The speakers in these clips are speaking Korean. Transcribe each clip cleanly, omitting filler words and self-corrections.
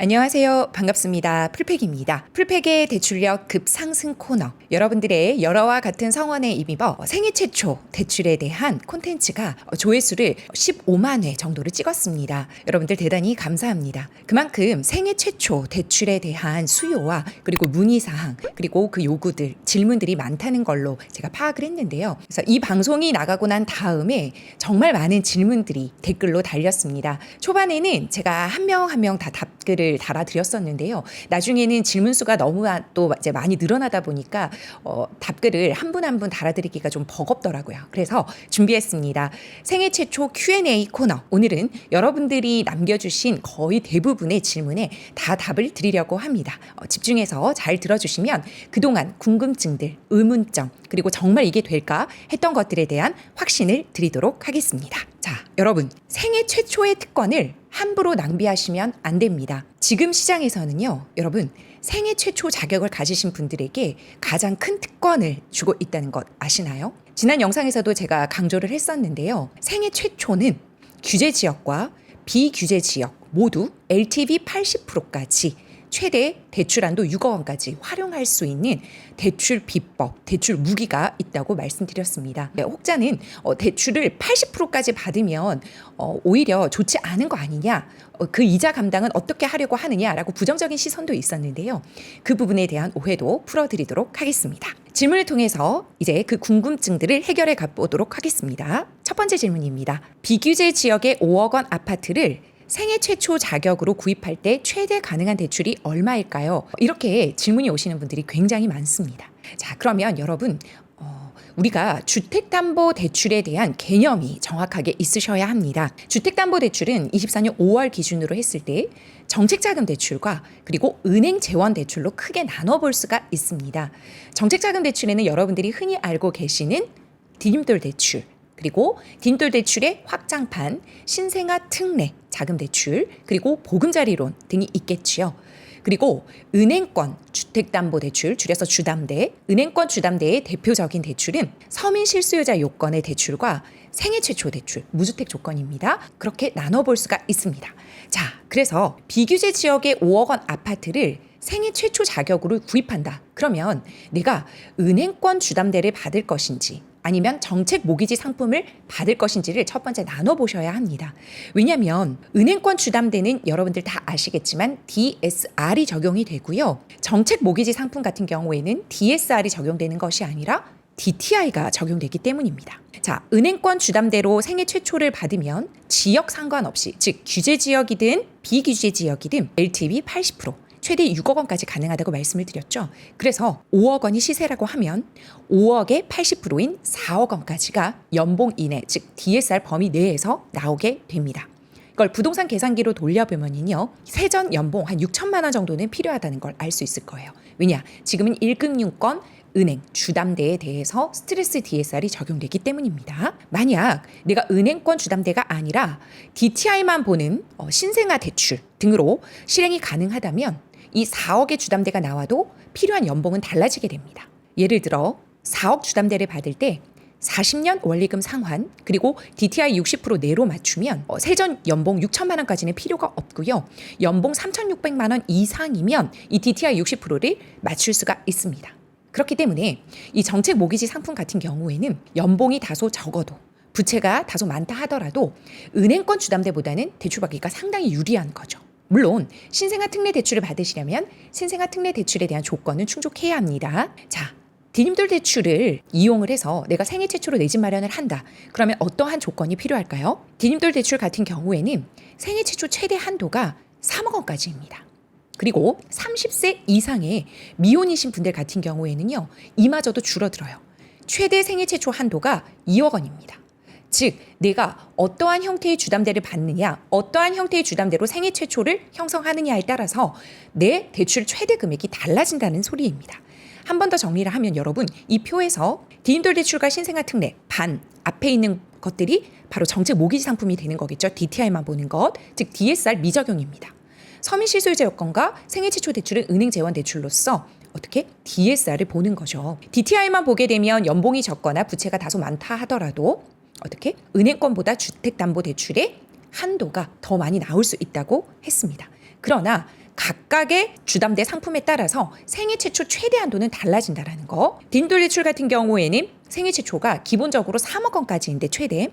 안녕하세요. 반갑습니다. 풀팩입니다. 풀팩의 대출력 급상승 코너. 여러분들의 열어와 같은 성원에 입입어 생애 최초 대출에 대한 콘텐츠가 조회수를 15만 회 정도를 찍었습니다. 여러분들 대단히 감사합니다. 그만큼 생애 최초 대출에 대한 수요와 그리고 문의사항 그리고 그 요구들, 질문들이 많다는 걸로 제가 파악을 했는데요. 그래서 이 방송이 나가고 난 다음에 정말 많은 질문들이 댓글로 달렸습니다. 초반에는 제가 한 명 한 명 다 답글을 달아드렸었는데요. 나중에는 질문 수가 너무 또 이제 많이 늘어나다 보니까 답글을 한 분 한 분 달아드리기가 좀 버겁더라고요. 그래서 준비했습니다. 생애 최초 Q&A 코너. 오늘은 여러분들이 남겨주신 거의 대부분의 질문에 다 답을 드리려고 합니다. 집중해서 잘 들어주시면 그동안 궁금증들, 의문점, 그리고 정말 이게 될까 했던 것들에 대한 확신을 드리도록 하겠습니다. 자, 여러분, 생애 최초의 특권을 함부로 낭비하시면 안 됩니다. 지금 시장에서는요, 여러분, 생애 최초 자격을 가지신 분들에게 가장 큰 특권을 주고 있다는 것 아시나요? 지난 영상에서도 제가 강조를 했었는데요. 생애 최초는 규제 지역과 비규제 지역 모두 LTV 80%까지 최대 대출한도 6억 원까지 활용할 수 있는 대출 비법, 대출 무기가 있다고 말씀드렸습니다. 혹자는 대출을 80%까지 받으면 오히려 좋지 않은 거 아니냐, 그 이자 감당은 어떻게 하려고 하느냐라고 부정적인 시선도 있었는데요. 그 부분에 대한 오해도 풀어드리도록 하겠습니다. 질문을 통해서 이제 그 궁금증들을 해결해 가보도록 하겠습니다. 첫 번째 질문입니다. 비규제 지역의 5억 원 아파트를 생애 최초 자격으로 구입할 때 최대 가능한 대출이 얼마일까요? 이렇게 질문이 오시는 분들이 굉장히 많습니다. 자, 그러면 여러분, 우리가 주택담보대출에 대한 개념이 정확하게 있으셔야 합니다. 주택담보대출은 24년 5월 기준으로 했을 때 정책자금 대출과 그리고 은행 재원 대출로 크게 나눠볼 수가 있습니다. 정책자금 대출에는 여러분들이 흔히 알고 계시는 디딤돌 대출, 그리고 디딤돌 대출의 확장판, 신생아 특례 자금 대출, 그리고 보금자리론 등이 있겠지요. 그리고 은행권 주택담보대출, 줄여서 주담대, 은행권 주담대의 대표적인 대출은 서민 실수요자 요건의 대출과 생애 최초 대출, 무주택 조건입니다. 그렇게 나눠볼 수가 있습니다. 자, 그래서 비규제 지역의 5억 원 아파트를 생애 최초 자격으로 구입한다. 그러면 내가 은행권 주담대를 받을 것인지 아니면 정책 모기지 상품을 받을 것인지를 첫 번째 나눠보셔야 합니다. 왜냐하면 은행권 주담대는 여러분들 다 아시겠지만 DSR이 적용이 되고요. 정책 모기지 상품 같은 경우에는 DSR이 적용되는 것이 아니라 DTI가 적용되기 때문입니다. 자, 은행권 주담대로 생애 최초를 받으면 지역 상관없이, 즉 규제 지역이든 비규제 지역이든 LTV 80%, 최대 6억 원까지 가능하다고 말씀을 드렸죠. 그래서 5억 원이 시세라고 하면 5억의 80%인 4억 원까지가 연봉 이내, 즉 DSR 범위 내에서 나오게 됩니다. 이걸 부동산 계산기로 돌려보면요, 세전 연봉 한 6천만 원 정도는 필요하다는 걸 알 수 있을 거예요. 왜냐? 지금은 1금융권 은행 주담대에 대해서 스트레스 DSR이 적용되기 때문입니다. 만약 내가 은행권 주담대가 아니라 DTI만 보는 신생아 대출 등으로 실행이 가능하다면 이 4억의 주담대가 나와도 필요한 연봉은 달라지게 됩니다. 예를 들어 4억 주담대를 받을 때 40년 원리금 상환 그리고 DTI 60% 내로 맞추면 세전 연봉 6천만 원까지는 필요가 없고요. 연봉 3,600만 원 이상이면 이 DTI 60%를 맞출 수가 있습니다. 그렇기 때문에 이 정책 모기지 상품 같은 경우에는 연봉이 다소 적어도 부채가 다소 많다 하더라도 은행권 주담대보다는 대출받기가 상당히 유리한 거죠. 물론 신생아 특례 대출을 받으시려면 신생아 특례 대출에 대한 조건은 충족해야 합니다. 자, 디딤돌 대출을 이용을 해서 내가 생애 최초로 내 집 마련을 한다. 그러면 어떠한 조건이 필요할까요? 디딤돌 대출 같은 경우에는 생애 최초 최대 한도가 3억 원까지입니다. 그리고 30세 이상의 미혼이신 분들 같은 경우에는요, 이마저도 줄어들어요. 최대 생애 최초 한도가 2억 원입니다. 즉, 내가 어떠한 형태의 주담대를 받느냐, 어떠한 형태의 주담대로 생애 최초를 형성하느냐에 따라서 내 대출 최대 금액이 달라진다는 소리입니다. 한 번 더 정리를 하면 여러분, 이 표에서 디딤돌 대출과 신생아 특례, 반 앞에 있는 것들이 바로 정책 모기지 상품이 되는 거겠죠. DTI만 보는 것, 즉 DSR 미적용입니다. 서민 실수요자 요건과 생애 최초 대출은 은행 재원 대출로서 어떻게? DSR을 보는 거죠. DTI만 보게 되면 연봉이 적거나 부채가 다소 많다 하더라도 어떻게? 은행권보다 주택담보대출의 한도가 더 많이 나올 수 있다고 했습니다. 그러나 각각의 주담대 상품에 따라서 생애 최초 최대 한도는 달라진다라는 거. 디딤돌 대출 같은 경우에는 생애 최초가 기본적으로 3억 원까지인데 최대.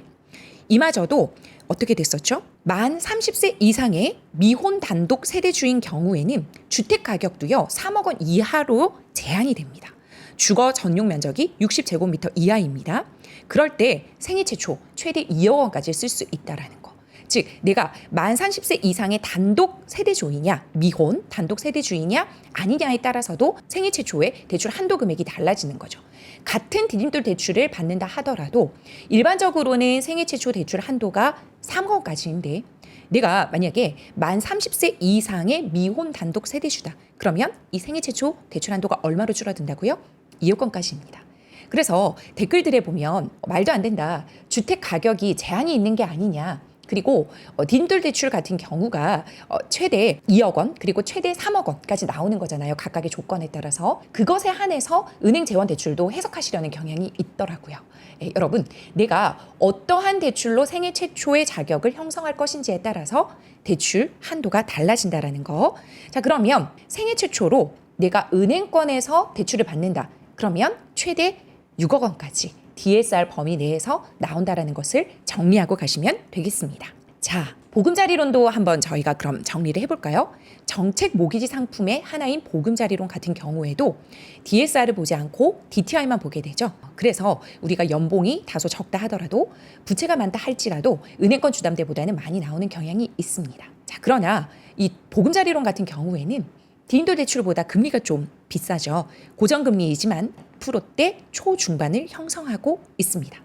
이마저도 어떻게 됐었죠? 만 30세 이상의 미혼 단독 세대주인 경우에는 주택 가격도요 3억 원 이하로 제한이 됩니다. 주거 전용 면적이 60제곱미터 이하입니다. 그럴 때 생애 최초 최대 2억 원까지 쓸 수 있다라는 거. 즉 내가 만 30세 이상의 단독 세대주이냐 미혼 단독 세대주이냐 아니냐에 따라서도 생애 최초의 대출 한도 금액이 달라지는 거죠. 같은 디딤돌 대출을 받는다 하더라도 일반적으로는 생애 최초 대출 한도가 3억 원까지인데 내가 만약에 만 30세 이상의 미혼 단독 세대주다. 그러면 이 생애 최초 대출 한도가 얼마로 줄어든다고요? 2억 원까지입니다. 그래서 댓글들에 보면 말도 안 된다. 주택 가격이 제한이 있는 게 아니냐. 그리고 디딤돌 대출 같은 경우가 최대 2억 원 그리고 최대 3억 원까지 나오는 거잖아요. 각각의 조건에 따라서. 그것에 한해서 은행 재원 대출도 해석하시려는 경향이 있더라고요. 여러분 내가 어떠한 대출로 생애 최초의 자격을 형성할 것인지에 따라서 대출 한도가 달라진다라는 거. 자 그러면 생애 최초로 내가 은행권에서 대출을 받는다. 그러면 최대 6억 원까지 DSR 범위 내에서 나온다라는 것을 정리하고 가시면 되겠습니다. 자, 보금자리론도 한번 저희가 그럼 정리를 해볼까요? 정책 모기지 상품의 하나인 보금자리론 같은 경우에도 DSR을 보지 않고 DTI만 보게 되죠. 그래서 우리가 연봉이 다소 적다 하더라도 부채가 많다 할지라도 은행권 주담대보다는 많이 나오는 경향이 있습니다. 자, 그러나 이 보금자리론 같은 경우에는 디딤돌 대출보다 금리가 좀 비싸죠. 고정금리이지만 프로대 초중반을 형성하고 있습니다.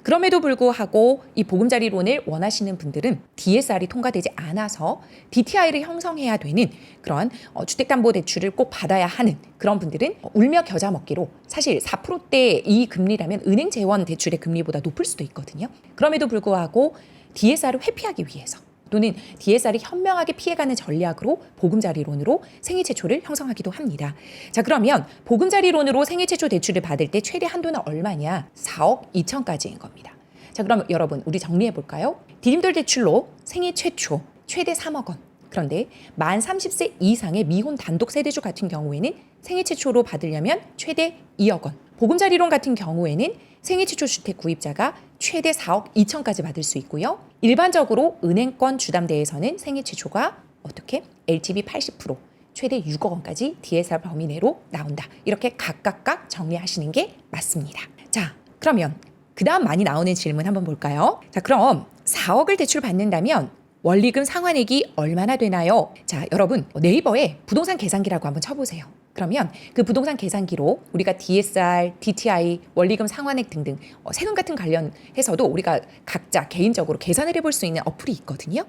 그럼에도 불구하고 이 보금자리론을 원하시는 분들은 DSR이 통과되지 않아서 DTI를 형성해야 되는 그런 주택담보대출을 꼭 받아야 하는 그런 분들은 울며 겨자 먹기로 사실 4%대 이 금리라면 은행 재원 대출의 금리보다 높을 수도 있거든요. 그럼에도 불구하고 DSR을 회피하기 위해서 또는 DSR이 현명하게 피해가는 전략으로 보금자리론으로 생애 최초를 형성하기도 합니다. 자 그러면 보금자리론으로 생애 최초 대출을 받을 때 최대 한도는 얼마냐? 4억 2천까지인 겁니다. 자 그럼 여러분 우리 정리해 볼까요? 디딤돌 대출로 생애 최초 최대 3억 원. 그런데 만 30세 이상의 미혼 단독 세대주 같은 경우에는 생애 최초로 받으려면 최대 2억 원. 보금자리론 같은 경우에는 생애 최초 주택 구입자가 최대 4억 2천까지 받을 수 있고요. 일반적으로 은행권 주담대에서는 생애 최초가 어떻게? LTV 80% 최대 6억 원까지 DSR 범위 내로 나온다. 이렇게 각각 정리하시는 게 맞습니다. 자, 그러면 그 다음 많이 나오는 질문 한번 볼까요? 자, 그럼 4억을 대출 받는다면 원리금 상환액이 얼마나 되나요? 자, 여러분 네이버에 부동산 계산기라고 한번 쳐보세요. 그러면 그 부동산 계산기로 우리가 DSR, DTI, 원리금 상환액 등등 세금 같은 관련해서도 우리가 각자 개인적으로 계산을 해볼 수 있는 어플이 있거든요.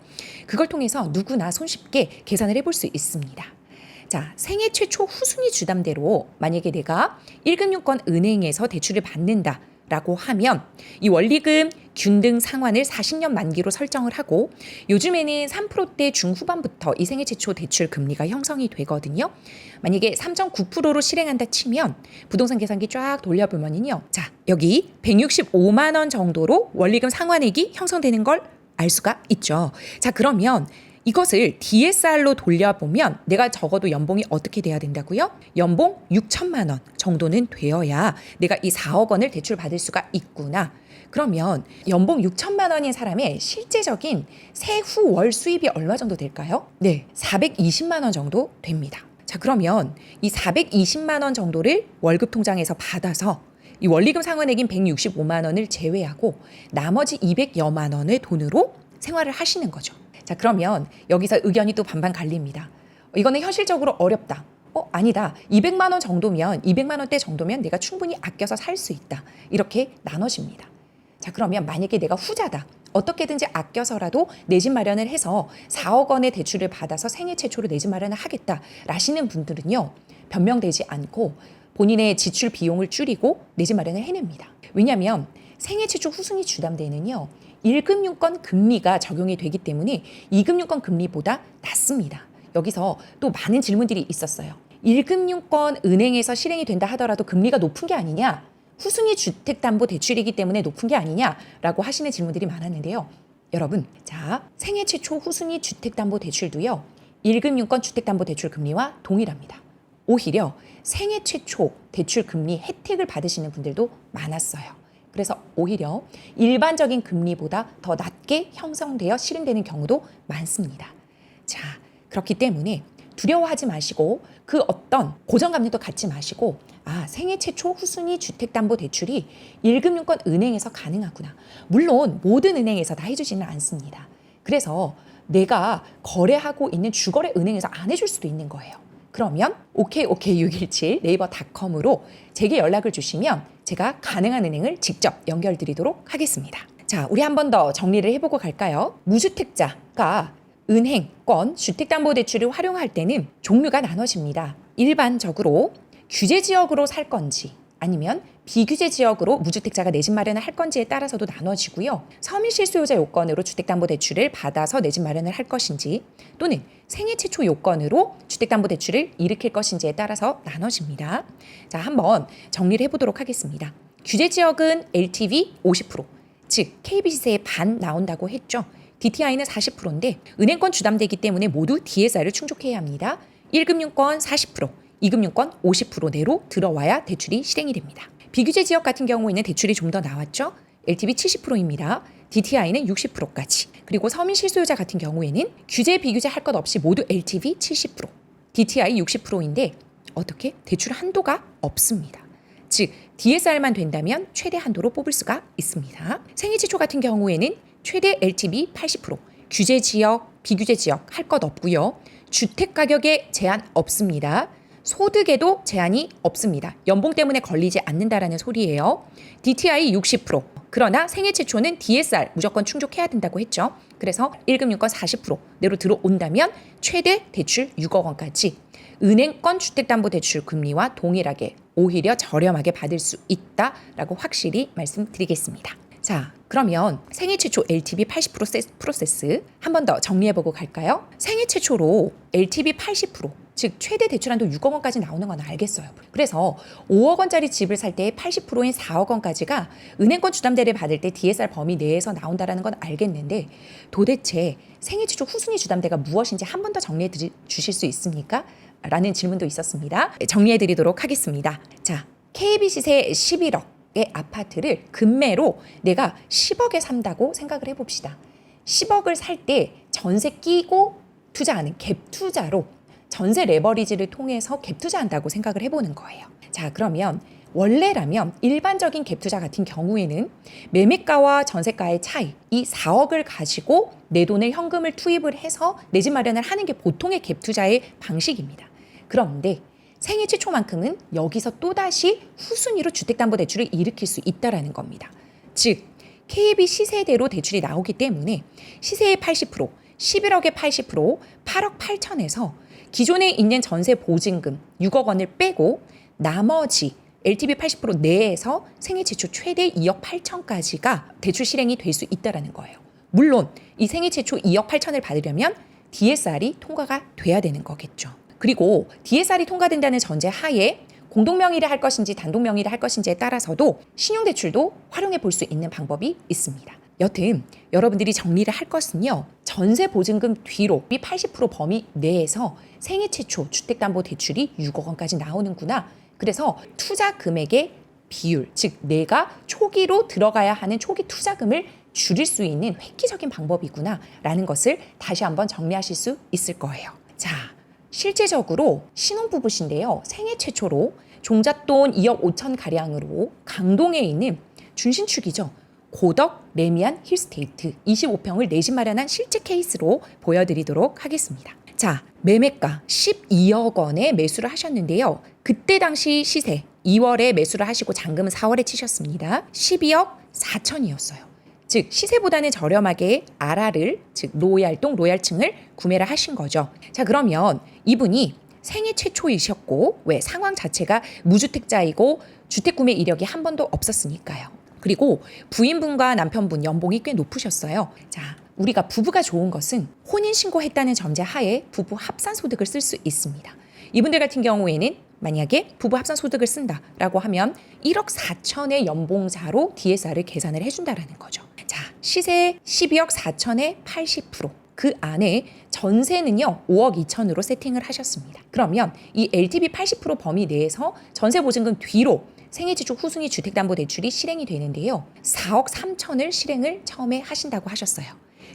그걸 통해서 누구나 손쉽게 계산을 해볼 수 있습니다. 자, 생애 최초 후순위 주담대로 만약에 내가 1금융권 은행에서 대출을 받는다 라고 하면 이 원리금 균등 상환을 40년 만기로 설정을 하고 요즘에는 3%대 중후반부터 이 생애 최초 대출 금리가 형성이 되거든요. 만약에 3.9%로 실행한다 치면 부동산 계산기 쫙 돌려보면요. 자, 여기 165만 원 정도로 원리금 상환액이 형성되는 걸 알 수가 있죠. 자, 그러면 이것을 DSR로 돌려보면 내가 적어도 연봉이 어떻게 돼야 된다고요? 연봉 6천만 원 정도는 되어야 내가 이 4억 원을 대출 받을 수가 있구나. 그러면 연봉 6천만 원인 사람의 실제적인 세후 월 수입이 얼마 정도 될까요? 네, 420만 원 정도 됩니다. 자, 그러면 이 420만 원 정도를 월급 통장에서 받아서 이 원리금 상환액인 165만 원을 제외하고 나머지 200여만 원의 돈으로 생활을 하시는 거죠. 자, 그러면 여기서 의견이 또 반반 갈립니다. 이거는 현실적으로 어렵다. 아니다. 200만 원 정도면 200만 원대 정도면 내가 충분히 아껴서 살 수 있다. 이렇게 나눠집니다. 자, 그러면 만약에 내가 후자다. 어떻게든지 아껴서라도 내 집 마련을 해서 4억 원의 대출을 받아서 생애 최초로 내 집 마련을 하겠다 라시는 분들은요. 변명되지 않고 본인의 지출 비용을 줄이고 내 집 마련을 해냅니다. 왜냐하면 생애 최초 후순위 주담대는요. 1금융권 금리가 적용이 되기 때문에 2금융권 금리보다 낮습니다. 여기서 또 많은 질문들이 있었어요. 1금융권 은행에서 실행이 된다 하더라도 금리가 높은 게 아니냐? 후순위 주택담보대출이기 때문에 높은 게 아니냐라고 하시는 질문들이 많았는데요. 여러분, 자, 생애 최초 후순위 주택담보대출도요. 1금융권 주택담보대출 금리와 동일합니다. 오히려 생애 최초 대출 금리 혜택을 받으시는 분들도 많았어요. 그래서 오히려 일반적인 금리보다 더 낮게 형성되어 실행되는 경우도 많습니다. 자, 그렇기 때문에 두려워하지 마시고 그 어떤 고정감리도 갖지 마시고 생애 최초 후순위 주택담보대출이 1금융권 은행에서 가능하구나. 물론 모든 은행에서 다 해주지는 않습니다. 그래서 내가 거래하고 있는 주거래 은행에서 안 해줄 수도 있는 거예요. 그러면 OKOK617 네이버닷컴으로 제게 연락을 주시면 제가 가능한 은행을 직접 연결드리도록 하겠습니다. 자, 우리 한 번 더 정리를 해보고 갈까요? 무주택자가 은행권 주택담보대출을 활용할 때는 종류가 나눠집니다. 일반적으로 규제지역으로 살 건지 아니면 비규제 지역으로 무주택자가 내 집 마련을 할 건지에 따라서도 나눠지고요. 서민실수요자 요건으로 주택담보대출을 받아서 내 집 마련을 할 것인지 또는 생애 최초 요건으로 주택담보대출을 일으킬 것인지에 따라서 나눠집니다. 자, 한번 정리를 해보도록 하겠습니다. 규제 지역은 LTV 50%, 즉 KB시세의 반 나온다고 했죠. DTI는 40%인데 은행권 주담대이기 때문에 모두 DSR을 충족해야 합니다. 1금융권 40%, 2금융권 50% 내로 들어와야 대출이 실행이 됩니다. 비규제 지역 같은 경우에는 대출이 좀 더 나왔죠. LTV 70%입니다. DTI는 60%까지. 그리고 서민 실수요자 같은 경우에는 규제 비규제 할 것 없이 모두 LTV 70%, DTI 60%인데 어떻게? 대출 한도가 없습니다. 즉 DSR만 된다면 최대 한도로 뽑을 수가 있습니다. 생애 최초 같은 경우에는 최대 LTV 80%, 규제 지역, 비규제 지역 할 것 없고요. 주택 가격에 제한 없습니다. 소득에도 제한이 없습니다. 연봉 때문에 걸리지 않는다라는 소리예요. DTI 60%. 그러나 생애 최초는 DSR 무조건 충족해야 된다고 했죠. 그래서 1금융권 40% 내로 들어온다면 최대 대출 6억 원까지 은행권 주택담보대출 금리와 동일하게 오히려 저렴하게 받을 수 있다라고 확실히 말씀드리겠습니다. 자, 그러면 생애 최초 LTV 80% 프로세스 한 번 더 정리해보고 갈까요? 생애 최초로 LTV 80%, 즉 최대 대출한도 6억 원까지 나오는 건 알겠어요. 그래서 5억 원짜리 집을 살 때 80%인 4억 원까지가 은행권 주담대를 받을 때 DSR 범위 내에서 나온다는 건 알겠는데 도대체 생애 최초 후순위 주담대가 무엇인지 한 번 더 정리해 주실 수 있습니까? 라는 질문도 있었습니다. 정리해 드리도록 하겠습니다. 자, KB시세 11억 의 아파트를 금매로 내가 10억에 산다고 생각을 해봅시다. 10억을 살 때 전세 끼고 투자하는 갭 투자로 전세 레버리지를 통해서 갭 투자한다고 생각을 해보는 거예요. 자, 그러면 원래라면 일반적인 갭 투자 같은 경우에는 매매가와 전세가의 차이, 이 4억을 가지고 내 돈을 현금을 투입을 해서 내 집 마련을 하는 게 보통의 갭 투자의 방식입니다. 그런데 생애 최초만큼은 여기서 또다시 후순위로 주택담보대출을 일으킬 수 있다는 겁니다. 즉 KB 시세대로 대출이 나오기 때문에 시세의 80%, 11억의 80%, 8억 8천에서 기존에 있는 전세 보증금 6억 원을 빼고 나머지 LTV 80% 내에서 생애 최초 최대 2억 8천까지가 대출 실행이 될 수 있다는 거예요. 물론 이 생애 최초 2억 8천을 받으려면 DSR이 통과가 돼야 되는 거겠죠. 그리고 DSR이 통과된다는 전제 하에 공동명의를 할 것인지 단독명의를 할 것인지에 따라서도 신용대출도 활용해 볼 수 있는 방법이 있습니다. 여튼 여러분들이 정리를 할 것은요. 전세 보증금 뒤로 80% 범위 내에서 생애 최초 주택담보대출이 6억 원까지 나오는구나. 그래서 투자 금액의 비율, 즉 내가 초기로 들어가야 하는 초기 투자금을 줄일 수 있는 획기적인 방법이구나 라는 것을 다시 한번 정리하실 수 있을 거예요. 자, 실제적으로 신혼부부신데요. 생애 최초로 종잣돈 2억 5천 가량으로 강동에 있는 준신축이죠. 고덕 레미안 힐스테이트 25평을 내 집 마련한 실제 케이스로 보여드리도록 하겠습니다. 자, 매매가 12억 원에 매수를 하셨는데요. 그때 당시 시세 2월에 매수를 하시고 잔금은 4월에 치셨습니다. 12억 4천이었어요. 즉 시세보다는 저렴하게 아라를, 즉 로얄동 로얄층을 구매를 하신 거죠. 자, 그러면 이분이 생애 최초이셨고 왜 상황 자체가 무주택자이고 주택 구매 이력이 한 번도 없었으니까요. 그리고 부인분과 남편분 연봉이 꽤 높으셨어요. 자, 우리가 부부가 좋은 것은 혼인신고했다는 전제 하에 부부 합산소득을 쓸 수 있습니다. 이분들 같은 경우에는 만약에 부부 합산소득을 쓴다라고 하면 1억 4천의 연봉자로 DSR을 계산을 해준다라는 거죠. 자, 시세 12억 4천의 80%. 그 안에 전세는요 5억 2천으로 세팅을 하셨습니다. 그러면 이 LTV 80% 범위 내에서 전세 보증금 뒤로 생애지축 후순위 주택담보대출이 실행이 되는데요. 4억 3천을 실행을 처음에 하신다고 하셨어요.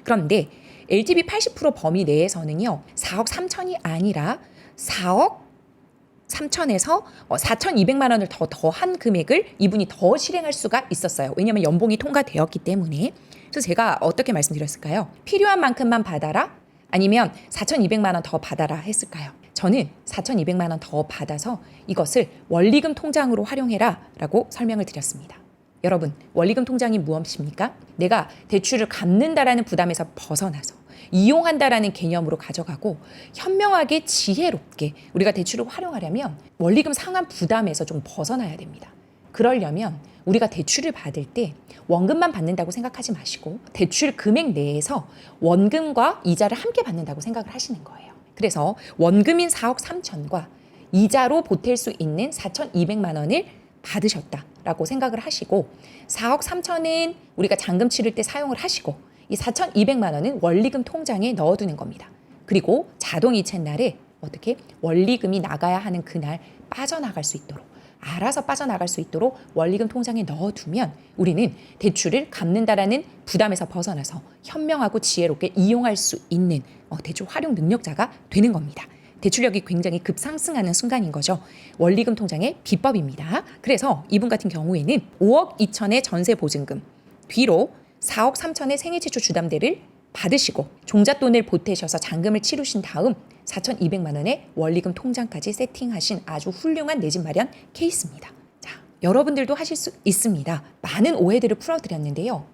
그런데 LTV 80% 범위 내에서는요. 4억 3천이 아니라 4억 3천에서 4,200만 원을 더한 금액을 이분이 더 실행할 수가 있었어요. 왜냐하면 연봉이 통과되었기 때문에. 그래서 제가 어떻게 말씀드렸을까요? 필요한 만큼만 받아라? 아니면 4,200만 원 더 받아라 했을까요? 저는 4,200만 원 더 받아서 이것을 원리금 통장으로 활용해라 라고 설명을 드렸습니다. 여러분, 원리금 통장이 무엇입니까? 내가 대출을 갚는다라는 부담에서 벗어나서 이용한다라는 개념으로 가져가고 현명하게 지혜롭게 우리가 대출을 활용하려면 원리금 상환 부담에서 좀 벗어나야 됩니다. 그러려면 우리가 대출을 받을 때 원금만 받는다고 생각하지 마시고 대출 금액 내에서 원금과 이자를 함께 받는다고 생각을 하시는 거예요. 그래서 원금인 4억 3천과 이자로 보탤 수 있는 4,200만 원을 받으셨다라고 생각을 하시고 4억 3천은 우리가 잔금 치를 때 사용을 하시고 이 4,200만 원은 원리금 통장에 넣어두는 겁니다. 그리고 자동이체 날에 어떻게 원리금이 나가야 하는 그날 빠져나갈 수 있도록 알아서 빠져나갈 수 있도록 원리금 통장에 넣어두면 우리는 대출을 갚는다라는 부담에서 벗어나서 현명하고 지혜롭게 이용할 수 있는 대출 활용 능력자가 되는 겁니다. 대출력이 굉장히 급상승하는 순간인 거죠. 원리금 통장의 비법입니다. 그래서 이분 같은 경우에는 5억 2천의 전세 보증금 뒤로 4억 3천의 생애지출 주담대를 받으시고 종잣돈을 보태셔서 잔금을 치르신 다음 4,200만 원의 원리금 통장까지 세팅하신 아주 훌륭한 내 집 마련 케이스입니다. 자, 여러분들도 하실 수 있습니다. 많은 오해들을 풀어드렸는데요.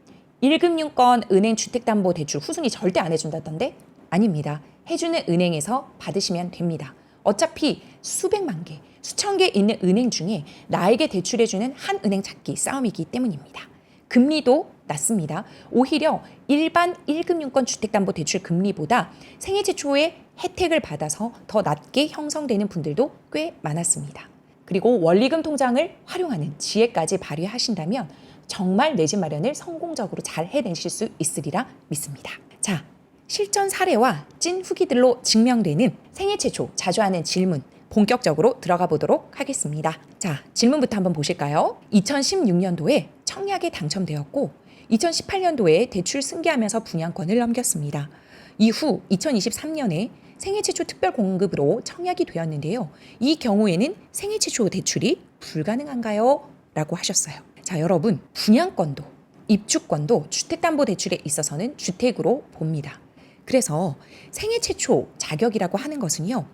1금융권 은행 주택담보대출 후순위 절대 안 해준다던데? 아닙니다. 해주는 은행에서 받으시면 됩니다. 어차피 수백만 개, 수천 개 있는 은행 중에 나에게 대출해주는 한 은행 찾기 싸움이기 때문입니다. 금리도 낮습니다. 오히려 일반 1금융권 주택담보대출 금리보다 생애지 초에 혜택을 받아서 더 낮게 형성되는 분들도 꽤 많았습니다. 그리고 원리금 통장을 활용하는 지혜까지 발휘하신다면 정말 내 집 마련을 성공적으로 잘 해내실 수 있으리라 믿습니다. 자, 실전 사례와 찐 후기들로 증명되는 생애 최초 자주 하는 질문 본격적으로 들어가 보도록 하겠습니다. 자, 질문부터 한번 보실까요? 2016년도에 청약에 당첨되었고 2018년도에 대출 승계하면서 분양권을 넘겼습니다. 이후 2023년에 생애 최초 특별 공급으로 청약이 되었는데요. 이 경우에는 생애 최초 대출이 불가능한가요? 라고 하셨어요. 자, 여러분, 분양권도 입주권도 주택담보대출에 있어서는 주택으로 봅니다. 그래서 생애 최초 자격이라고 하는 것은요.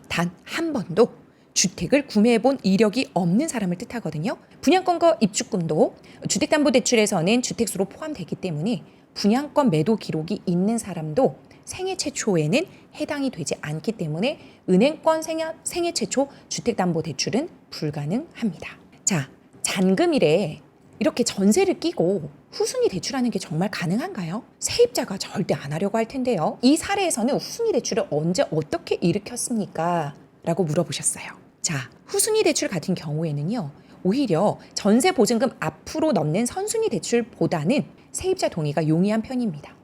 단 한 번도 주택을 구매해본 이력이 없는 사람을 뜻하거든요. 분양권과 입주권도 주택담보대출에서는 주택수로 포함되기 때문에 분양권 매도 기록이 있는 사람도 생애 최초에는 해당이 되지 않기 때문에 은행권 생애 최초 주택담보대출은 불가능합니다. 자, 잔금일에 이렇게 전세를 끼고 후순위 대출하는 게 정말 가능한가요? 세입자가 절대 안 하려고 할 텐데요. 이 사례에서는 후순위 대출을 언제 어떻게 일으켰습니까? 라고 물어보셨어요. 자, 후순위 대출 같은 경우에는요. 오히려 전세 보증금 앞으로 넣는 선순위 대출보다는 세입자 동의가 용이한 편입니다.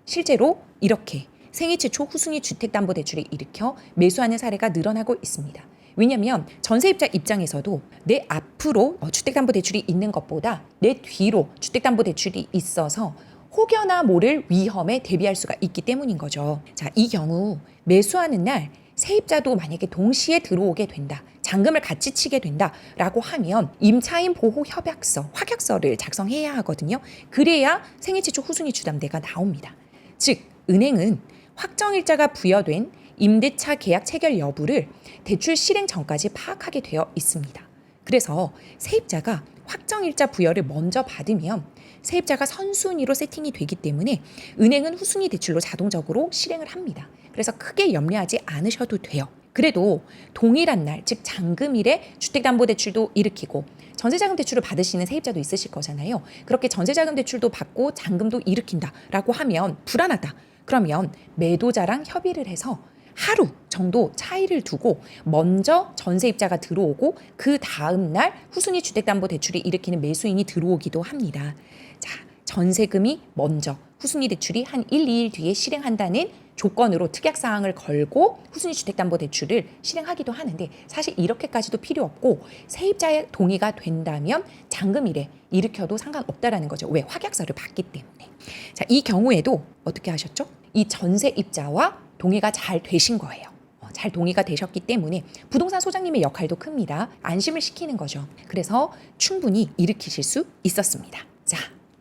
실제로 이렇게 생애 최초 후순위 주택담보대출을 일으켜 매수하는 사례가 늘어나고 있습니다. 왜냐하면 전세입자 입장에서도 내 앞으로 주택담보대출이 있는 것보다 내 뒤로 주택담보대출이 있어서 혹여나 모를 위험에 대비할 수가 있기 때문인 거죠. 자, 이 경우 매수하는 날 세입자도 만약에 동시에 들어오게 된다. 잔금을 같이 치게 된다라고 하면 임차인 보호 협약서, 확약서를 작성해야 하거든요. 그래야 생애 최초 후순위 주담대가 나옵니다. 즉, 은행은 확정일자가 부여된 임대차 계약 체결 여부를 대출 실행 전까지 파악하게 되어 있습니다. 그래서 세입자가 확정일자 부여를 먼저 받으면 세입자가 선순위로 세팅이 되기 때문에 은행은 후순위 대출로 자동적으로 실행을 합니다. 그래서 크게 염려하지 않으셔도 돼요. 그래도 동일한 날, 즉 잔금일에 주택담보대출도 일으키고 전세자금 대출을 받으시는 세입자도 있으실 거잖아요. 그렇게 전세자금 대출도 받고 잔금도 일으킨다라고 하면 불안하다. 그러면 매도자랑 협의를 해서 하루 정도 차이를 두고 먼저 전세입자가 들어오고 그 다음 날 후순위 주택담보대출이 일으키는 매수인이 들어오기도 합니다. 자, 전세금이 먼저 후순위 대출이 한 1, 2일 뒤에 실행한다는 조건으로 특약사항을 걸고 후순위 주택담보대출을 실행하기도 하는데 사실 이렇게까지도 필요 없고 세입자의 동의가 된다면 잔금일에 일으켜도 상관없다라는 거죠. 왜? 확약서를 받기 때문에. 자, 이 경우에도 어떻게 하셨죠? 이 전세입자와 동의가 잘 되신 거예요. 잘 동의가 되셨기 때문에 부동산 소장님의 역할도 큽니다. 안심을 시키는 거죠. 그래서 충분히 일으키실 수 있었습니다. 자,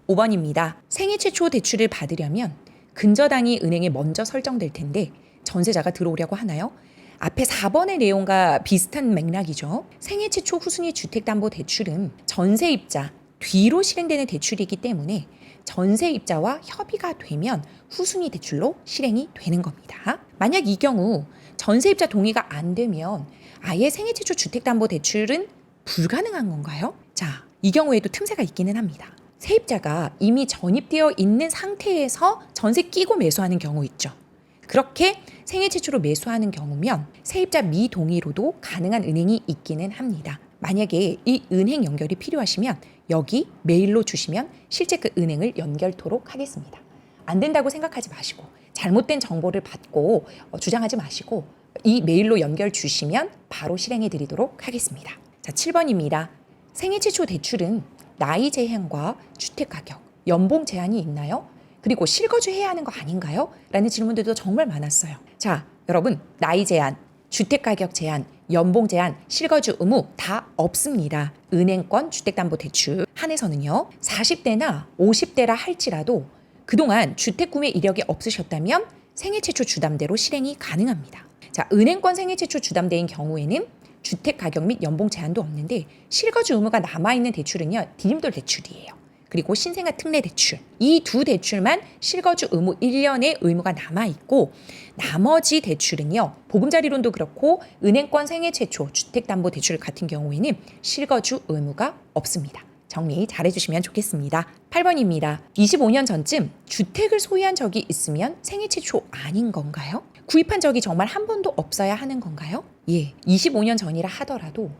5번입니다. 생애 최초 대출을 받으려면 근저당이 은행에 먼저 설정될 텐데 전세자가 들어오려고 하나요? 앞에 4번의 내용과 비슷한 맥락이죠. 생애 최초 후순위 주택담보대출은 전세입자 뒤로 실행되는 대출이기 때문에 전세입자와 협의가 되면 후순위 대출로 실행이 되는 겁니다. 만약 이 경우 전세입자 동의가 안 되면 아예 생애 최초 주택담보대출은 불가능한 건가요? 자, 이 경우에도 틈새가 있기는 합니다. 세입자가 이미 전입되어 있는 상태에서 전세 끼고 매수하는 경우 있죠. 그렇게 생애 최초로 매수하는 경우면 세입자 미동의로도 가능한 은행이 있기는 합니다. 만약에 이 은행 연결이 필요하시면 여기 메일로 주시면 실제 그 은행을 연결토록 하겠습니다. 안 된다고 생각하지 마시고 잘못된 정보를 받고 주장하지 마시고 이 메일로 연결 주시면 바로 실행해 드리도록 하겠습니다. 자, 7번입니다. 생애 최초 대출은 나이 제한과 주택 가격, 연봉 제한이 있나요? 그리고 실거주해야 하는 거 아닌가요? 라는 질문들도 정말 많았어요. 자, 여러분, 나이 제한, 주택 가격 제한, 연봉 제한, 실거주 의무 다 없습니다. 은행권 주택담보대출 한해서는요. 40대나 50대라 할지라도 그동안 주택 구매 이력이 없으셨다면 생애 최초 주담대로 실행이 가능합니다. 자, 은행권 생애 최초 주담대인 경우에는 주택 가격 및 연봉 제한도 없는데 실거주 의무가 남아있는 대출은요. 디딤돌 대출이에요. 그리고 신생아 특례 대출. 이 두 대출만 실거주 의무 1년의 의무가 남아있고 나머지 대출은요. 보금자리론도 그렇고 은행권 생애 최초 주택담보대출 같은 경우에는 실거주 의무가 없습니다. 정리 잘 해주시면 좋겠습니다. 8번입니다. 25년 전쯤 주택을 소유한 적이 있으면 생애 최초 아닌 건가요? 구입한 적이 정말 한 번도 없어야 하는 건가요? 예, 25년 전이라 하더라도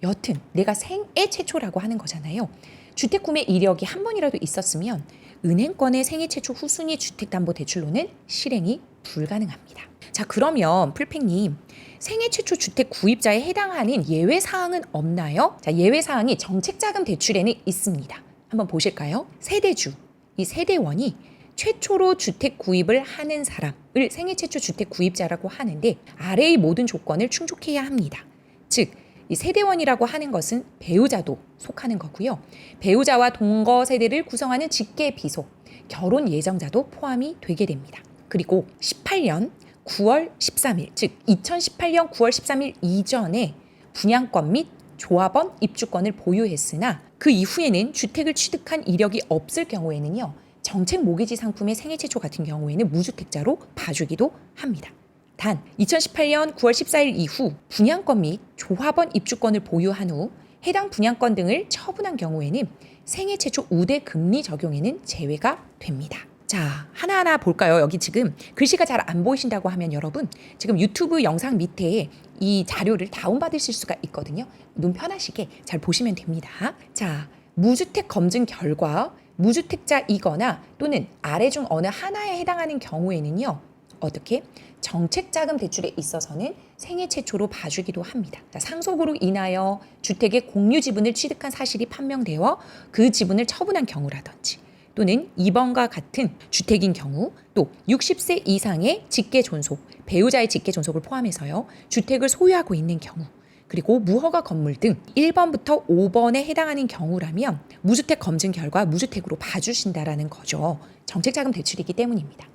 여튼 내가 생애 최초라고 하는 거잖아요. 주택 구매 이력이 한 번이라도 있었으면 은행권의 생애 최초 후순위 주택담보대출로는 실행이 불가능합니다. 자, 그러면 풀팩님, 생애 최초 주택 구입자에 해당하는 예외 사항은 없나요? 자, 예외 사항이 정책자금 대출에는 있습니다. 한번 보실까요? 세대주, 이 세대원이 최초로 주택 구입을 하는 사람을 생애 최초 주택 구입자라고 하는데 아래의 모든 조건을 충족해야 합니다. 즉, 이 세대원이라고 하는 것은 배우자도 속하는 거고요. 배우자와 동거 세대를 구성하는 직계 비속, 결혼 예정자도 포함이 되게 됩니다. 그리고 18년 9월 13일, 즉 2018년 9월 13일 이전에 분양권 및 조합원 입주권을 보유했으나 그 이후에는 주택을 취득한 이력이 없을 경우에는요. 정책 모기지 상품의 생애 최초 같은 경우에는 무주택자로 봐주기도 합니다. 단 2018년 9월 14일 이후 분양권 및 조합원 입주권을 보유한 후 해당 분양권 등을 처분한 경우에는 생애 최초 우대 금리 적용에는 제외가 됩니다. 자, 하나하나 볼까요? 여기 지금 글씨가 잘 안 보이신다고 하면 여러분 지금 유튜브 영상 밑에 이 자료를 다운받으실 수가 있거든요. 눈 편하시게 잘 보시면 됩니다. 자, 무주택 검증 결과 무주택자이거나 또는 아래 중 어느 하나에 해당하는 경우에는요. 어떻게? 정책자금 대출에 있어서는 생애 최초로 봐주기도 합니다. 자, 상속으로 인하여 주택의 공유 지분을 취득한 사실이 판명되어 그 지분을 처분한 경우라든지 또는 2번과 같은 주택인 경우 또 60세 이상의 직계 존속, 배우자의 직계 존속을 포함해서요. 주택을 소유하고 있는 경우 그리고 무허가 건물 등 1번부터 5번에 해당하는 경우라면 무주택 검증 결과 무주택으로 봐주신다라는 거죠. 정책자금 대출이기 때문입니다.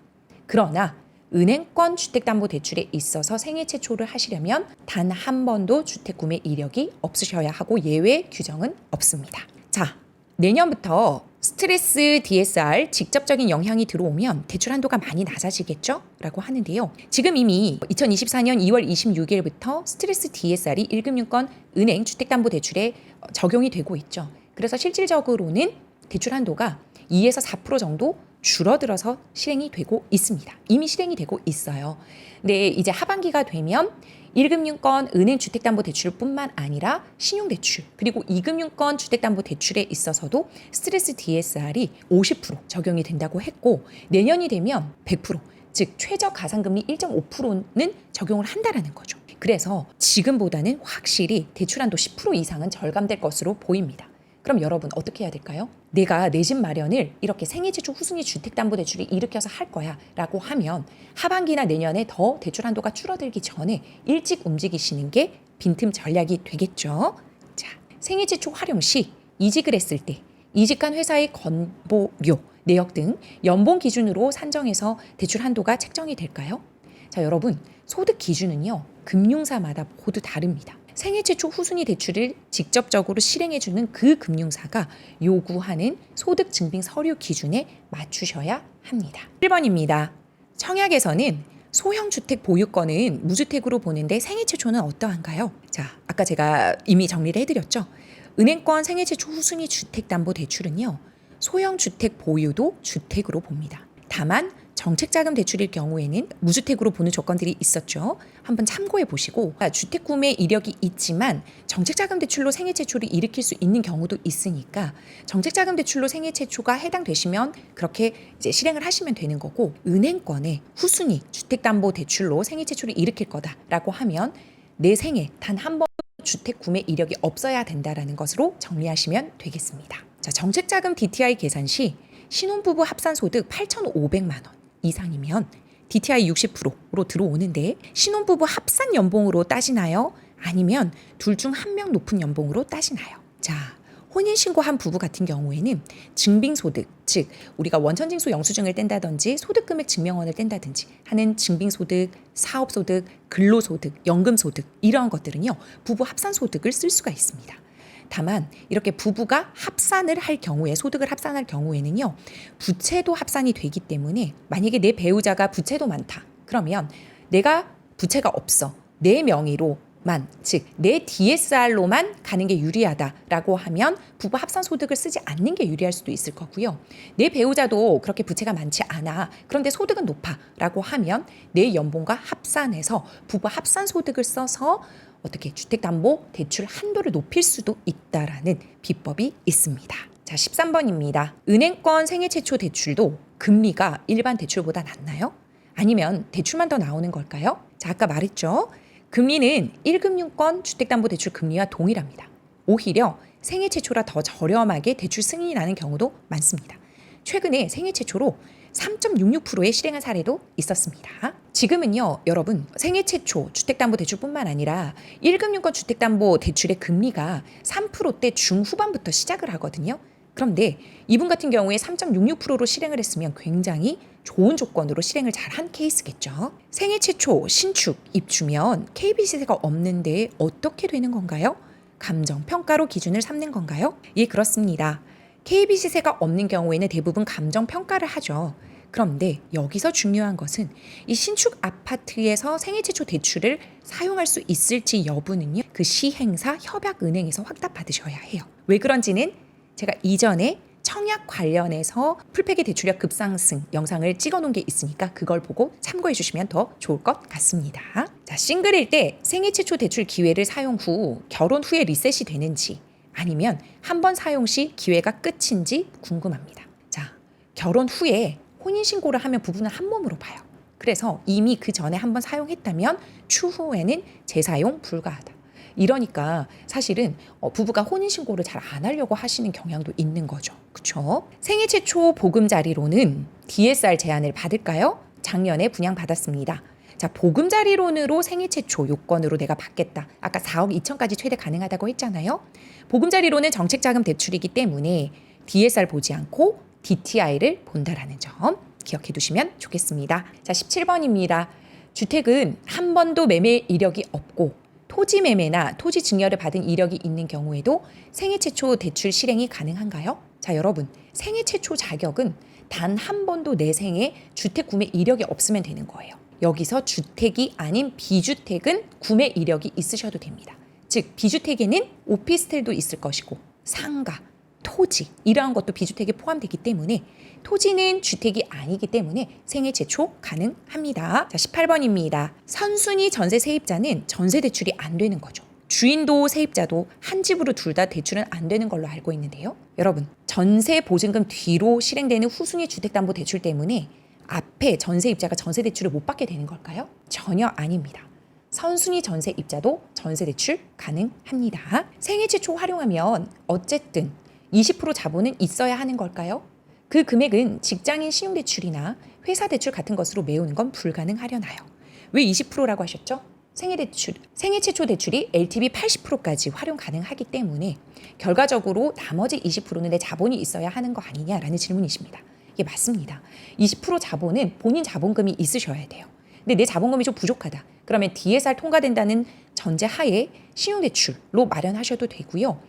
그러나 은행권 주택담보대출에 있어서 생애 최초를 하시려면 단 한 번도 주택 구매 이력이 없으셔야 하고 예외 규정은 없습니다. 자, 내년부터 스트레스 DSR 직접적인 영향이 들어오면 대출 한도가 많이 낮아지겠죠? 라고 하는데요. 지금 이미 2024년 2월 26일부터 스트레스 DSR이 1금융권 은행 주택담보대출에 적용이 되고 있죠. 그래서 실질적으로는 대출 한도가 2에서 4% 정도 줄어들어서 실행이 되고 있습니다. 이미 실행이 되고 있어요. 근데 이제 하반기가 되면 1금융권 은행주택담보대출뿐만 아니라 신용대출 그리고 2금융권 주택담보대출에 있어서도 스트레스 DSR이 50% 적용이 된다고 했고 내년이 되면 100% 즉 최저 가상금리 1.5%는 적용을 한다라는 거죠. 그래서 지금보다는 확실히 대출한도 10% 이상은 절감될 것으로 보입니다. 그럼 여러분 어떻게 해야 될까요? 내가 내 집 마련을 이렇게 생애최초 후순위 주택담보대출을 일으켜서 할 거야 라고 하면 하반기나 내년에 더 대출 한도가 줄어들기 전에 일찍 움직이시는 게 빈틈 전략이 되겠죠. 자, 생애최초 활용 시 이직을 했을 때 이직한 회사의 건보료, 내역 등 연봉 기준으로 산정해서 대출 한도가 책정이 될까요? 자, 여러분 소득 기준은요 금융사마다 모두 다릅니다. 생애 최초 후순위 대출을 직접적으로 실행해주는 그 금융사가 요구하는 소득 증빙 서류 기준에 맞추셔야 합니다. 1번입니다. 청약에서는 소형주택 보유권은 무주택으로 보는데 생애 최초는 어떠한가요? 자, 아까 제가 이미 정리를 해드렸죠. 은행권 생애 최초 후순위 주택담보대출은요. 소형주택 보유도 주택으로 봅니다. 다만 정책자금 대출일 경우에는 무주택으로 보는 조건들이 있었죠. 한번 참고해 보시고 주택 구매 이력이 있지만 정책자금 대출로 생애 최초를 일으킬 수 있는 경우도 있으니까 정책자금 대출로 생애 최초가 해당되시면 그렇게 이제 실행을 하시면 되는 거고 은행권에 후순위 주택담보대출로 생애 최초를 일으킬 거다라고 하면 내 생에 단 한 번 주택 구매 이력이 없어야 된다라는 것으로 정리하시면 되겠습니다. 자, 정책자금 DTI 계산 시 신혼부부 합산소득 8,500만 원 이상이면 DTI 60%로 들어오는데 신혼부부 합산 연봉으로 따지나요? 아니면 둘 중 한 명 높은 연봉으로 따지나요? 자, 혼인신고한 부부 같은 경우에는 증빙소득, 즉 우리가 원천징수 영수증을 뗀다든지 소득금액 증명원을 뗀다든지 하는 증빙소득, 사업소득, 근로소득, 연금소득 이러한 것들은요. 부부 합산소득을 쓸 수가 있습니다. 다만 이렇게 부부가 합산을 할 경우에 소득을 합산할 경우에는요. 부채도 합산이 되기 때문에 만약에 내 배우자가 부채도 많다. 그러면 내가 부채가 없어. 내 명의로만 즉 내 DSR로만 가는 게 유리하다라고 하면 부부 합산 소득을 쓰지 않는 게 유리할 수도 있을 거고요. 내 배우자도 그렇게 부채가 많지 않아. 그런데 소득은 높아라고 하면 내 연봉과 합산해서 부부 합산 소득을 써서 어떻게 주택담보대출 한도를 높일 수도 있다라는 비법이 있습니다. 자, 13번입니다. 은행권 생애 최초 대출도 금리가 일반 대출보다 낮나요? 아니면 대출만 더 나오는 걸까요? 자, 아까 말했죠. 금리는 1금융권 주택담보대출 금리와 동일합니다. 오히려 생애 최초라 더 저렴하게 대출 승인이 나는 경우도 많습니다. 최근에 생애 최초로 3.66%에 실행한 사례도 있었습니다. 지금은요, 여러분 생애 최초 주택담보대출뿐만 아니라 1금융권 주택담보대출의 금리가 3%대 중후반부터 시작을 하거든요. 그런데 이분 같은 경우에 3.66%로 실행을 했으면 굉장히 좋은 조건으로 실행을 잘한 케이스겠죠. 생애 최초 신축 입주면 KB시세가 없는데 어떻게 되는 건가요? 감정평가로 기준을 삼는 건가요? 예, 그렇습니다. KB시세가 없는 경우에는 대부분 감정평가를 하죠. 그런데 여기서 중요한 것은 이 신축 아파트에서 생애 최초 대출을 사용할 수 있을지 여부는요. 그 시행사 협약은행에서 확답 받으셔야 해요. 왜 그런지는 제가 이전에 청약 관련해서 풀폐기 대출력 급상승 영상을 찍어놓은 게 있으니까 그걸 보고 참고해 주시면 더 좋을 것 같습니다. 자, 싱글일 때 생애 최초 대출 기회를 사용 후 결혼 후에 리셋이 되는지 아니면 한 번 사용 시 기회가 끝인지 궁금합니다. 자, 결혼 후에 혼인신고를 하면 부부는 한 몸으로 봐요. 그래서 이미 그 전에 한 번 사용했다면 추후에는 재사용 불가하다. 이러니까 사실은 부부가 혼인신고를 잘 안 하려고 하시는 경향도 있는 거죠. 그렇죠? 생애 최초 보금자리로는 DSR 제한을 받을까요? 작년에 분양받았습니다. 자, 보금자리론으로 생애 최초 요건으로 내가 받겠다. 아까 4억 2천까지 최대 가능하다고 했잖아요. 보금자리론은 정책자금 대출이기 때문에 DSR 보지 않고 DTI를 본다라는 점 기억해 두시면 좋겠습니다. 자, 17번입니다. 주택은 한 번도 매매 이력이 없고 토지 매매나 토지 증여를 받은 이력이 있는 경우에도 생애 최초 대출 실행이 가능한가요? 자, 여러분, 생애 최초 자격은 단 한 번도 내 생에 주택 구매 이력이 없으면 되는 거예요. 여기서 주택이 아닌 비주택은 구매 이력이 있으셔도 됩니다. 즉 비주택에는 오피스텔도 있을 것이고 상가, 토지 이러한 것도 비주택에 포함되기 때문에 토지는 주택이 아니기 때문에 생애 최초 가능합니다. 자, 18번입니다. 선순위 전세 세입자는 전세 대출이 안 되는 거죠. 주인도 세입자도 한 집으로 둘 다 대출은 안 되는 걸로 알고 있는데요. 여러분, 전세 보증금 뒤로 실행되는 후순위 주택담보대출 때문에 앞에 전세입자가 전세대출을 못 받게 되는 걸까요? 전혀 아닙니다. 선순위 전세입자도 전세대출 가능합니다. 생애 최초 활용하면 어쨌든 20% 자본은 있어야 하는 걸까요? 그 금액은 직장인 신용대출이나 회사대출 같은 것으로 메우는 건 불가능하려나요? 왜 20%라고 하셨죠? 생애 최초 대출이 LTV 80%까지 활용 가능하기 때문에 결과적으로 나머지 20%는 내 자본이 있어야 하는 거 아니냐라는 질문이십니다. 이게 맞습니다. 20% 자본은 본인 자본금이 있으셔야 돼요. 근데 내 자본금이 좀 부족하다. 그러면 DSR 통과된다는 전제 하에 신용대출로 마련하셔도 되고요.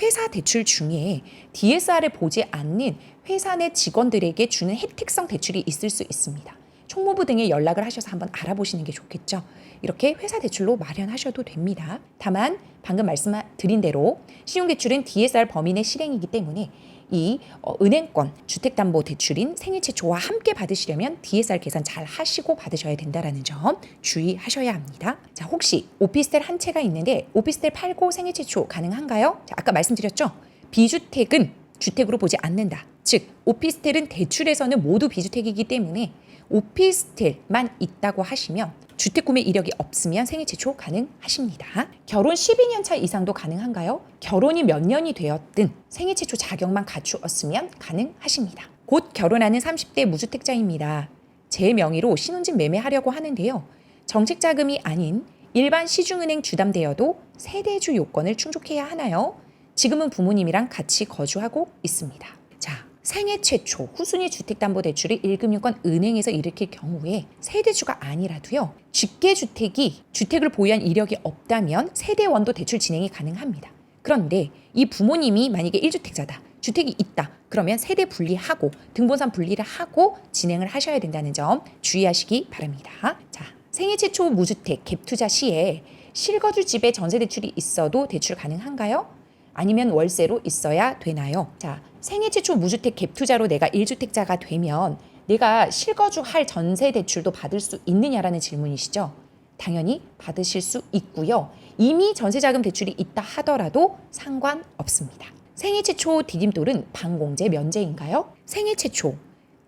회사 대출 중에 DSR을 보지 않는 회사 내 직원들에게 주는 혜택성 대출이 있을 수 있습니다. 총무부 등에 연락을 하셔서 한번 알아보시는 게 좋겠죠. 이렇게 회사 대출로 마련하셔도 됩니다. 다만 방금 말씀드린 대로 신용대출은 DSR 범위 내 실행이기 때문에 이 은행권 주택담보대출인 생애 최초와 함께 받으시려면 DSR 계산 잘 하시고 받으셔야 된다는 점 주의하셔야 합니다. 자, 혹시 오피스텔 한 채가 있는데 오피스텔 팔고 생애 최초 가능한가요? 자, 아까 말씀드렸죠. 비주택은 주택으로 보지 않는다. 즉 오피스텔은 대출에서는 모두 비주택이기 때문에 오피스텔만 있다고 하시면 주택 구매 이력이 없으면 생애 최초 가능하십니다. 결혼 12년 차 이상도 가능한가요? 결혼이 몇 년이 되었든 생애 최초 자격만 갖추었으면 가능하십니다. 곧 결혼하는 30대 무주택자입니다. 제 명의로 신혼집 매매하려고 하는데요. 정책자금이 아닌 일반 시중은행 주담대여도 세대주 요건을 충족해야 하나요? 지금은 부모님이랑 같이 거주하고 있습니다. 자, 생애 최초 후순위 주택담보대출을 1금융권 은행에서 일으킬 경우에 세대주가 아니라도요. 직계주택이 주택을 보유한 이력이 없다면 세대원도 대출 진행이 가능합니다. 그런데 이 부모님이 만약에 1주택자다. 주택이 있다. 그러면 세대 분리하고 등본상 분리를 하고 진행을 하셔야 된다는 점 주의하시기 바랍니다. 자, 생애 최초 무주택 갭투자 시에 실거주 집에 전세대출이 있어도 대출 가능한가요? 아니면 월세로 있어야 되나요? 자, 생애 최초 무주택 갭투자로 내가 1주택자가 되면 내가 실거주할 전세 대출도 받을 수 있느냐라는 질문이시죠? 당연히 받으실 수 있고요. 이미 전세자금 대출이 있다 하더라도 상관없습니다. 생애 최초 디딤돌은 반공제 면제인가요? 생애 최초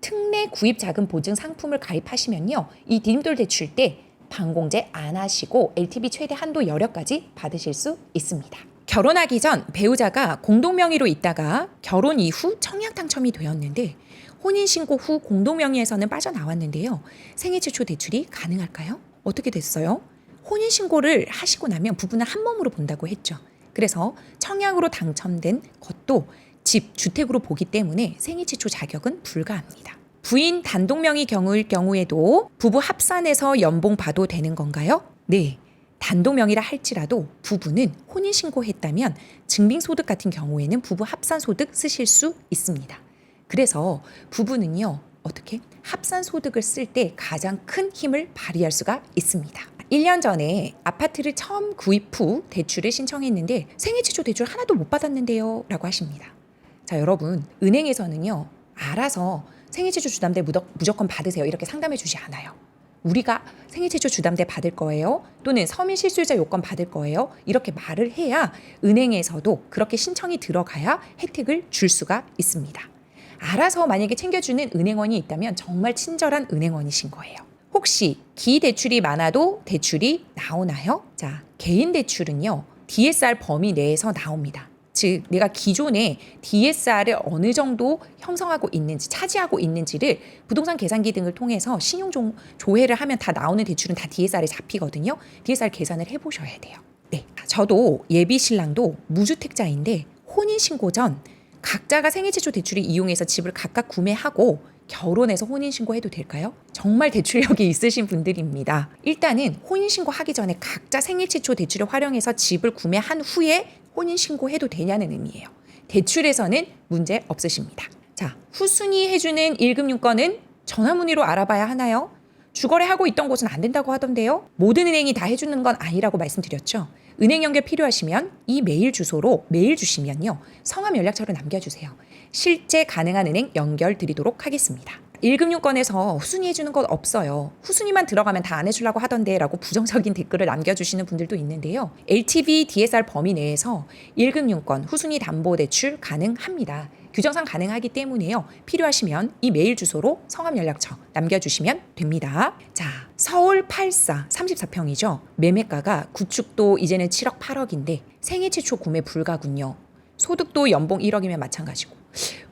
특례 구입자금 보증 상품을 가입하시면요. 이 디딤돌 대출 때 반공제 안 하시고 LTV 최대 한도 여력까지 받으실 수 있습니다. 결혼하기 전 배우자가 공동명의로 있다가 결혼 이후 청약 당첨이 되었는데 혼인신고 후 공동명의에서는 빠져나왔는데요. 생애 최초 대출이 가능할까요? 어떻게 됐어요? 혼인신고를 하시고 나면 부부는 한 몸으로 본다고 했죠. 그래서 청약으로 당첨된 것도 집, 주택으로 보기 때문에 생애 최초 자격은 불가합니다. 부인 단독명의 경우일 경우에도 부부 합산해서 연봉 봐도 되는 건가요? 네. 단독 명의라 할지라도 부부는 혼인신고했다면 증빙소득 같은 경우에는 부부 합산소득 쓰실 수 있습니다. 그래서 부부는요. 어떻게? 합산소득을 쓸 때 가장 큰 힘을 발휘할 수가 있습니다. 1년 전에 아파트를 처음 구입 후 대출을 신청했는데 생애 최초 대출 하나도 못 받았는데요. 라고 하십니다. 자, 여러분 은행에서는요. 알아서 생애 최초 주담대 무조건 받으세요. 이렇게 상담해 주지 않아요. 우리가 생애 최초 주담대 받을 거예요. 또는 서민 실수요자 요건 받을 거예요. 이렇게 말을 해야 은행에서도 그렇게 신청이 들어가야 혜택을 줄 수가 있습니다. 알아서 만약에 챙겨주는 은행원이 있다면 정말 친절한 은행원이신 거예요. 혹시 기대출이 많아도 대출이 나오나요? 자, 개인 대출은요. DSR 범위 내에서 나옵니다. 즉 내가 기존에 DSR을 어느 정도 형성하고 있는지 차지하고 있는지를 부동산 계산기 등을 통해서 신용 조회를 하면 다 나오는 대출은 다 DSR에 잡히거든요. DSR 계산을 해보셔야 돼요. 네, 저도 예비 신랑도 무주택자인데 혼인신고 전 각자가 생애 최초 대출을 이용해서 집을 각각 구매하고 결혼해서 혼인신고해도 될까요? 정말 대출력이 있으신 분들입니다. 일단은 혼인신고 하기 전에 각자 생애 최초 대출을 활용해서 집을 구매한 후에 혼인신고해도 되냐는 의미예요. 대출에서는 문제 없으십니다. 자, 후순위 해주는 1금융권은 전화문의로 알아봐야 하나요? 주거래하고 있던 곳은 안 된다고 하던데요. 모든 은행이 다 해주는 건 아니라고 말씀드렸죠. 은행 연결 필요하시면 이 메일 주소로 메일 주시면요. 성함 연락처를 남겨주세요. 실제 가능한 은행 연결 드리도록 하겠습니다. 1금융권에서 후순위 해주는 건 없어요. 후순위만 들어가면 다 안 해주려고 하던데 라고 부정적인 댓글을 남겨주시는 분들도 있는데요. LTV, DSR 범위 내에서 1금융권 후순위 담보대출 가능합니다. 규정상 가능하기 때문에요. 필요하시면 이 메일 주소로 성함 연락처 남겨주시면 됩니다. 자, 서울 84, 34평이죠. 매매가가 구축도 이제는 7억 8억인데 생애 최초 구매 불가군요. 소득도 연봉 1억이면 마찬가지고.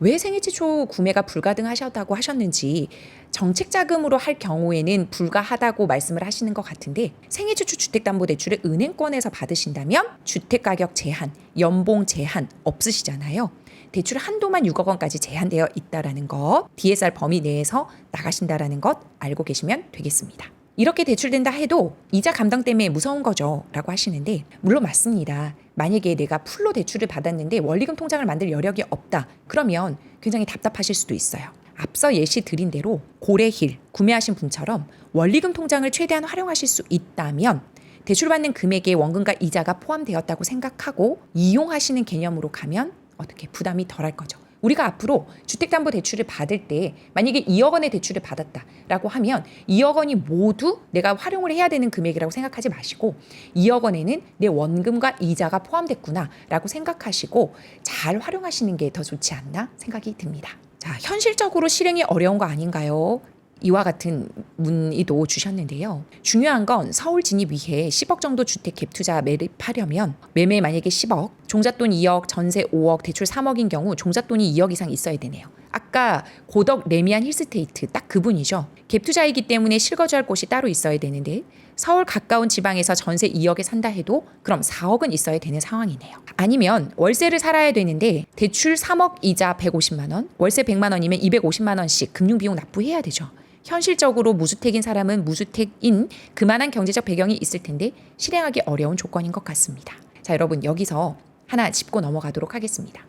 왜 생애 최초 구매가 불가능하셨다고 하셨는지 정책 자금으로 할 경우에는 불가하다고 말씀을 하시는 것 같은데 생애 최초 주택담보대출을 은행권에서 받으신다면 주택가격 제한, 연봉 제한 없으시잖아요. 대출 한도만 6억 원까지 제한되어 있다라는 것, DSR 범위 내에서 나가신다라는 것 알고 계시면 되겠습니다. 이렇게 대출된다 해도 이자 감당 때문에 무서운 거죠 라고 하시는데 물론 맞습니다. 만약에 내가 풀로 대출을 받았는데 원리금 통장을 만들 여력이 없다. 그러면 굉장히 답답하실 수도 있어요. 앞서 예시 드린 대로 고래힐 구매하신 분처럼 원리금 통장을 최대한 활용하실 수 있다면 대출받는 금액에 원금과 이자가 포함되었다고 생각하고 이용하시는 개념으로 가면 어떻게 부담이 덜할 거죠. 우리가 앞으로 주택담보대출을 받을 때 만약에 2억 원의 대출을 받았다라고 하면 2억 원이 모두 내가 활용을 해야 되는 금액이라고 생각하지 마시고 2억 원에는 내 원금과 이자가 포함됐구나라고 생각하시고 잘 활용하시는 게 더 좋지 않나 생각이 듭니다. 자, 현실적으로 실행이 어려운 거 아닌가요? 이와 같은 문의도 주셨는데요. 중요한 건 서울 진입 위해 10억 정도 주택 갭 투자 매입하려면 매매 만약에 10억, 종잣돈 2억, 전세 5억, 대출 3억인 경우 종잣돈이 2억 이상 있어야 되네요. 아까 고덕 레미안 힐스테이트 딱 그분이죠. 갭 투자이기 때문에 실거주할 곳이 따로 있어야 되는데 서울 가까운 지방에서 전세 2억에 산다 해도 그럼 4억은 있어야 되는 상황이네요. 아니면 월세를 살아야 되는데 대출 3억 이자 150만 원, 월세 100만 원이면 250만 원씩 금융비용 납부해야 되죠. 현실적으로 무주택인 사람은 무주택인 그만한 경제적 배경이 있을 텐데 실행하기 어려운 조건인 것 같습니다. 자, 여러분 여기서 하나 짚고 넘어가도록 하겠습니다.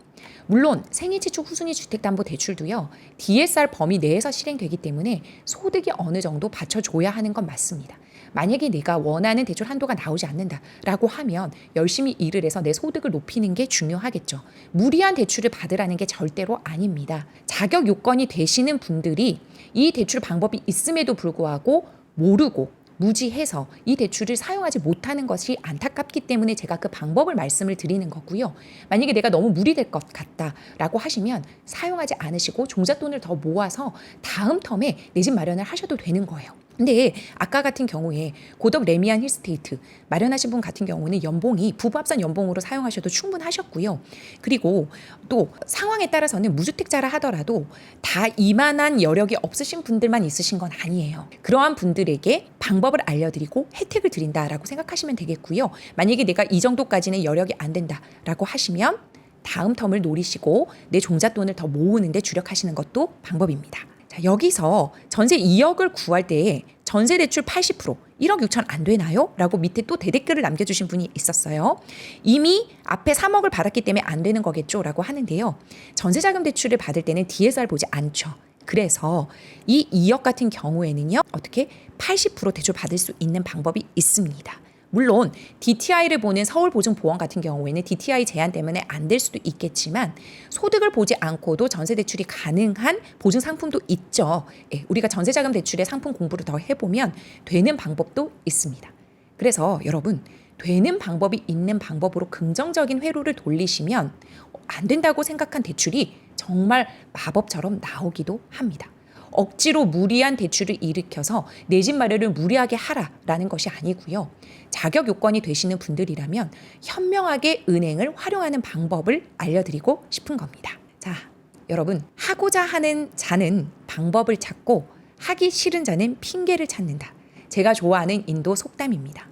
물론 생애 최초 후순위 주택담보대출도요. DSR 범위 내에서 실행되기 때문에 소득이 어느 정도 받쳐줘야 하는 건 맞습니다. 만약에 내가 원하는 대출 한도가 나오지 않는다라고 하면 열심히 일을 해서 내 소득을 높이는 게 중요하겠죠. 무리한 대출을 받으라는 게 절대로 아닙니다. 자격 요건이 되시는 분들이 이 대출 방법이 있음에도 불구하고 모르고 무지해서 이 대출을 사용하지 못하는 것이 안타깝기 때문에 제가 그 방법을 말씀을 드리는 거고요. 만약에 내가 너무 무리될 것 같다라고 하시면 사용하지 않으시고 종잣돈을 더 모아서 다음 텀에 내 집 마련을 하셔도 되는 거예요. 근데 아까 같은 경우에 고덕 레미안 힐스테이트 마련하신 분 같은 경우는 연봉이 부부 합산 연봉으로 사용하셔도 충분하셨고요. 그리고 또 상황에 따라서는 무주택자라 하더라도 다 이만한 여력이 없으신 분들만 있으신 건 아니에요. 그러한 분들에게 방법을 알려드리고 혜택을 드린다라고 생각하시면 되겠고요. 만약에 내가 이 정도까지는 여력이 안 된다라고 하시면 다음 텀을 노리시고 내 종잣돈을 더 모으는 데 주력하시는 것도 방법입니다. 자, 여기서 전세 2억을 구할 때에 전세 대출 80% 1억 6천 안 되나요? 라고 밑에 또 대댓글을 남겨주신 분이 있었어요. 이미 앞에 3억을 받았기 때문에 안 되는 거겠죠? 라고 하는데요. 전세자금 대출을 받을 때는 DSR 보지 않죠. 그래서 이 2억 같은 경우에는요. 어떻게 80% 대출 받을 수 있는 방법이 있습니다. 물론 DTI를 보는 서울보증보험 같은 경우에는 DTI 제한 때문에 안 될 수도 있겠지만 소득을 보지 않고도 전세 대출이 가능한 보증 상품도 있죠. 예, 우리가 전세자금 대출의 상품 공부를 더 해보면 되는 방법도 있습니다. 그래서 여러분 되는 방법이 있는 방법으로 긍정적인 회로를 돌리시면 안 된다고 생각한 대출이 정말 마법처럼 나오기도 합니다. 억지로 무리한 대출을 일으켜서 내 집 마련을 무리하게 하라라는 것이 아니고요. 자격 요건이 되시는 분들이라면 현명하게 은행을 활용하는 방법을 알려드리고 싶은 겁니다. 자, 여러분 하고자 하는 자는 방법을 찾고 하기 싫은 자는 핑계를 찾는다. 제가 좋아하는 인도 속담입니다.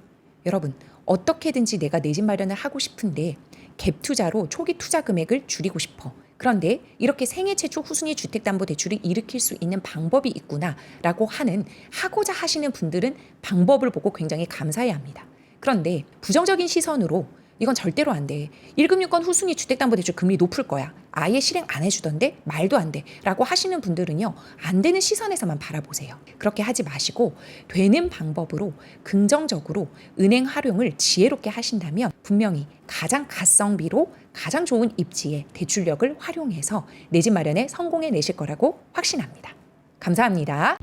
여러분 어떻게든지 내가 내 집 마련을 하고 싶은데 갭 투자로 초기 투자 금액을 줄이고 싶어. 그런데 이렇게 생애 최초 후순위 주택담보대출을 일으킬 수 있는 방법이 있구나라고 하는 하고자 하시는 분들은 방법을 보고 굉장히 감사해야 합니다. 그런데 부정적인 시선으로 이건 절대로 안 돼. 1금융권 후순위 주택담보대출 금리 높을 거야. 아예 실행 안 해주던데 말도 안 돼 라고 하시는 분들은요, 안 되는 시선에서만 바라보세요. 그렇게 하지 마시고 되는 방법으로 긍정적으로 은행 활용을 지혜롭게 하신다면 분명히 가장 가성비로 가장 좋은 입지에 대출력을 활용해서 내 집 마련에 성공해 내실 거라고 확신합니다. 감사합니다.